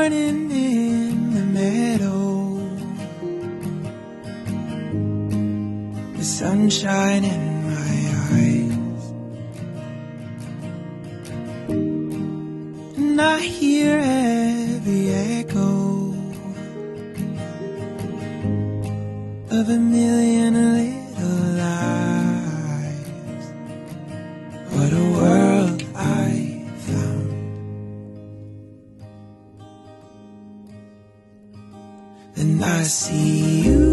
morning in the meadow, the sunshine in my eyes, and I hear every echo of a million little lives. What a world I found. And I see you,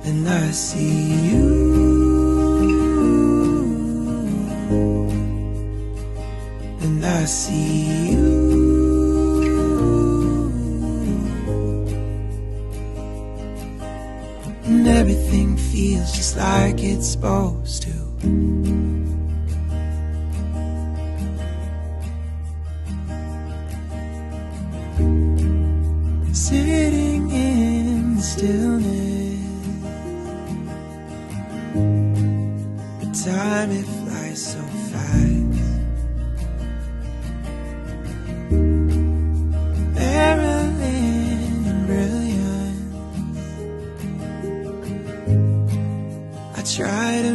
and I see you, and I see you. And everything feels just like it's supposed to. Sitting in the stillness, the time it flies so fast. Marilyn and brilliant, I try to